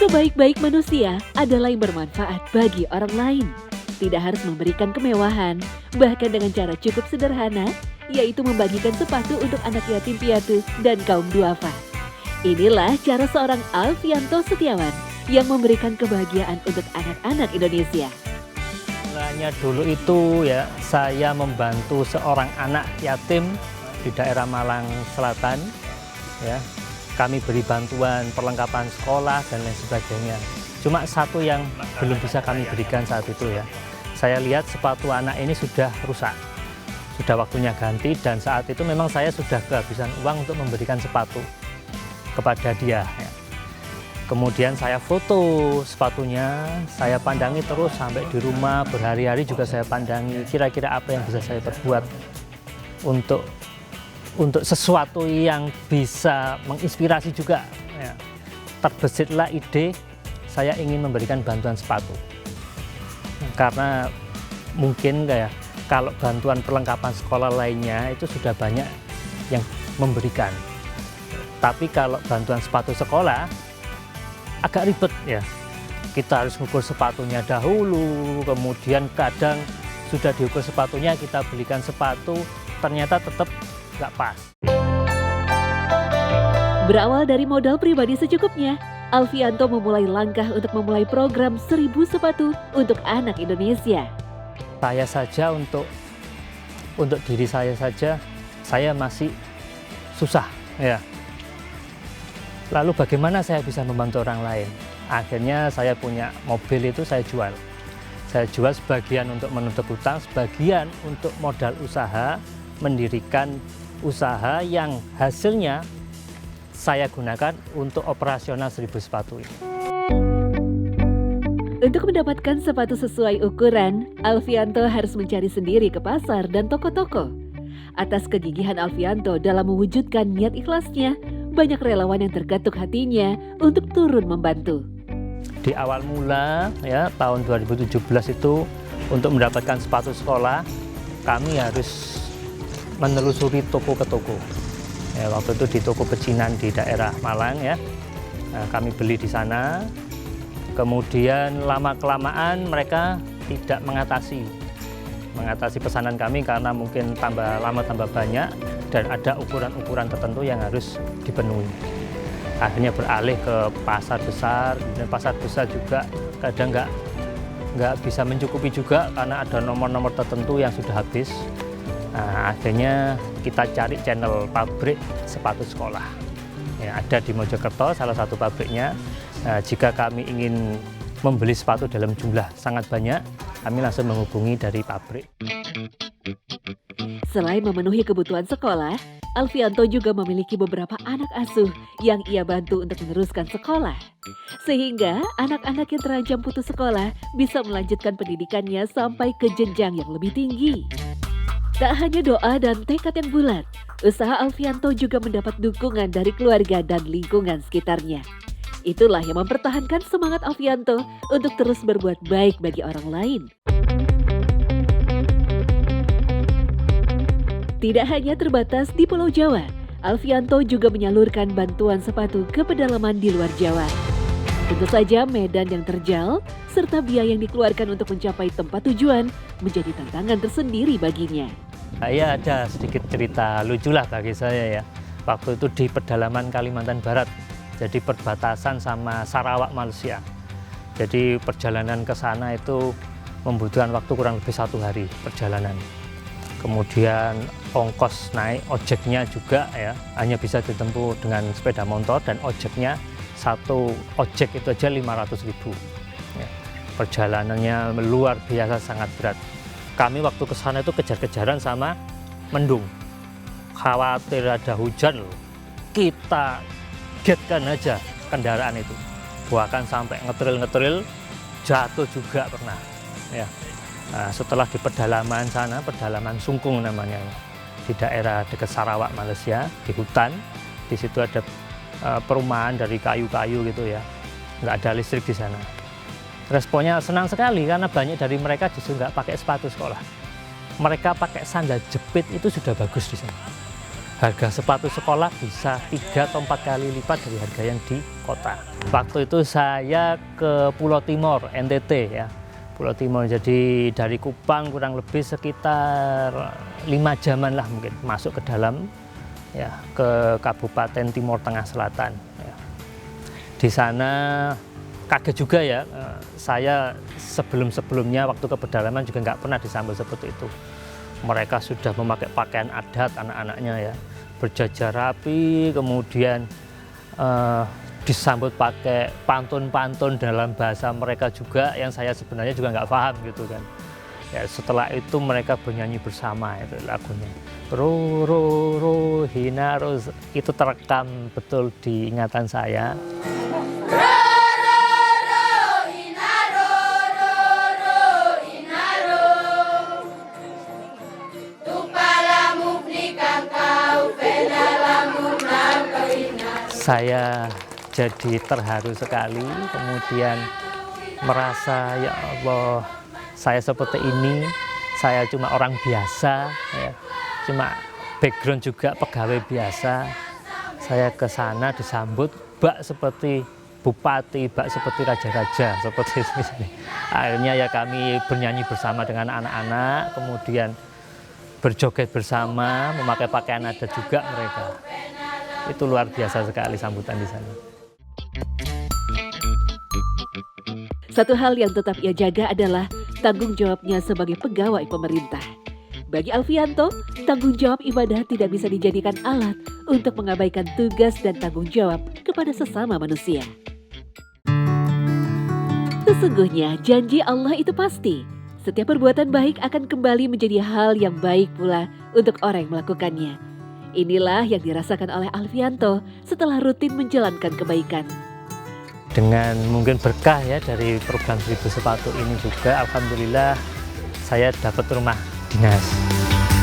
Sebaik-baik manusia adalah yang bermanfaat bagi orang lain. Tidak harus memberikan kemewahan, bahkan dengan cara cukup sederhana, yaitu membagikan sepatu untuk anak yatim piatu dan kaum duafa. Inilah cara seorang Alfianto Setiawan yang memberikan kebahagiaan untuk anak-anak Indonesia. Mulanya dulu itu ya, saya membantu seorang anak yatim di daerah Malang Selatan. Ya, kami beri bantuan perlengkapan sekolah dan lain sebagainya. Cuma satu yang belum bisa kami berikan saat itu ya. Saya lihat sepatu anak ini sudah rusak, sudah waktunya ganti, dan saat itu memang saya sudah kehabisan uang untuk memberikan sepatu kepada dia. Ya. Kemudian saya foto sepatunya, saya pandangi terus sampai di rumah, berhari-hari juga saya pandangi kira-kira apa yang bisa saya perbuat untuk sesuatu yang bisa menginspirasi juga. Ya. Terbesitlah ide saya ingin memberikan bantuan sepatu. Karena mungkin kayak kalau bantuan perlengkapan sekolah lainnya itu sudah banyak yang memberikan. Tapi kalau bantuan sepatu sekolah agak ribet ya. Kita harus mengukur sepatunya dahulu, kemudian kadang sudah diukur sepatunya, kita belikan sepatu, ternyata tetap nggak pas. Berawal dari modal pribadi secukupnya, Alfianto memulai langkah untuk memulai program 1000 sepatu untuk anak Indonesia. Saya saja untuk diri saya saja, saya masih susah ya. Lalu bagaimana saya bisa membantu orang lain? Akhirnya saya punya mobil itu saya jual. Saya jual sebagian untuk menutup hutang, sebagian untuk modal usaha, mendirikan usaha yang hasilnya saya gunakan untuk operasional 1000 sepatu ini. Untuk mendapatkan sepatu sesuai ukuran, Alfianto harus mencari sendiri ke pasar dan toko-toko. Atas kegigihan Alfianto dalam mewujudkan niat ikhlasnya, banyak relawan yang tergetuk hatinya untuk turun membantu. Di awal mula ya tahun 2017 itu untuk mendapatkan sepatu sekolah, kami harus menelusuri toko ke toko. Ya, waktu itu di toko pecinan di daerah Malang ya, kami beli di sana. Kemudian lama-kelamaan mereka tidak mengatasi pesanan kami karena mungkin tambah lama tambah banyak dan ada ukuran-ukuran tertentu yang harus dipenuhi. Akhirnya beralih ke pasar besar, dan pasar besar juga kadang nggak bisa mencukupi juga karena ada nomor-nomor tertentu yang sudah habis. Nah, akhirnya kita cari channel pabrik sepatu sekolah. Ya, ada di Mojokerto salah satu pabriknya. Nah, jika kami ingin membeli sepatu dalam jumlah sangat banyak, kami langsung menghubungi dari pabrik. Selain memenuhi kebutuhan sekolah, Alfianto juga memiliki beberapa anak asuh yang ia bantu untuk meneruskan sekolah. Sehingga anak-anak yang terancam putus sekolah bisa melanjutkan pendidikannya sampai ke jenjang yang lebih tinggi. Tak hanya doa dan tekad yang bulat, usaha Alfianto juga mendapat dukungan dari keluarga dan lingkungan sekitarnya. Itulah yang mempertahankan semangat Alfianto untuk terus berbuat baik bagi orang lain. Tidak hanya terbatas di Pulau Jawa, Alfianto juga menyalurkan bantuan sepatu ke pedalaman di luar Jawa. Tentu saja medan yang terjal, serta biaya yang dikeluarkan untuk mencapai tempat tujuan menjadi tantangan tersendiri baginya. Saya ada sedikit cerita lucu lah bagi saya ya. Waktu itu di pedalaman Kalimantan Barat, jadi perbatasan sama Sarawak, Malaysia. Jadi perjalanan ke sana itu membutuhkan waktu kurang lebih 1 hari perjalanan. Kemudian ongkos naik ojeknya juga ya hanya bisa ditempuh dengan sepeda motor, dan ojeknya satu ojek itu aja 500.000. Ya, perjalanannya luar biasa sangat berat. Kami waktu ke sana itu kejar-kejaran sama mendung. Khawatir ada hujan loh. Kita getkan aja kendaraan itu. Bahkan sampai ngetril-ngetril, jatuh juga pernah. Ya. Nah, setelah di pedalaman sana, pedalaman Sungkung namanya, di daerah dekat Sarawak, Malaysia, di hutan, di situ ada perumahan dari kayu-kayu gitu ya, nggak ada listrik di sana. Responnya senang sekali karena banyak dari mereka justru nggak pakai sepatu sekolah. Mereka pakai sandal jepit itu sudah bagus di sana. harga sepatu sekolah bisa 3 atau 4 kali lipat dari harga yang di kota. Waktu itu saya ke Pulau Timor, NTT ya. Pulau Timor, jadi dari Kupang kurang lebih sekitar 5 jaman lah mungkin masuk ke dalam ya, ke Kabupaten Timur Tengah Selatan ya. Di sana kaget juga ya, saya sebelum-sebelumnya waktu ke pedalaman juga nggak pernah disambut seperti itu. Mereka sudah memakai pakaian adat anak-anaknya ya, berjajar rapi, kemudian disambut pakai pantun-pantun dalam bahasa mereka juga yang saya sebenarnya juga nggak paham gitu kan. Ya, setelah itu mereka bernyanyi bersama itu lagunya. Ro ro ro hina ro, itu terekam betul di ingatan saya. Saya jadi terharu sekali, kemudian merasa ya Allah, saya seperti ini, saya cuma orang biasa, ya, cuma background juga pegawai biasa. Saya ke sana disambut bak seperti bupati, bak seperti raja-raja, seperti ini. Akhirnya ya kami bernyanyi bersama dengan anak-anak, kemudian berjoget bersama, memakai pakaian adat juga mereka. Itu luar biasa sekali sambutan di sana. Satu hal yang tetap ia jaga adalah tanggung jawabnya sebagai pegawai pemerintah. Bagi Alfianto, tanggung jawab ibadah tidak bisa dijadikan alat untuk mengabaikan tugas dan tanggung jawab kepada sesama manusia. Sesungguhnya janji Allah itu pasti. Setiap perbuatan baik akan kembali menjadi hal yang baik pula untuk orang yang melakukannya. Inilah yang dirasakan oleh Alfianto setelah rutin menjalankan kebaikan. Dengan mungkin berkah ya dari program 1000 sepatu ini juga, alhamdulillah saya dapat rumah dinas.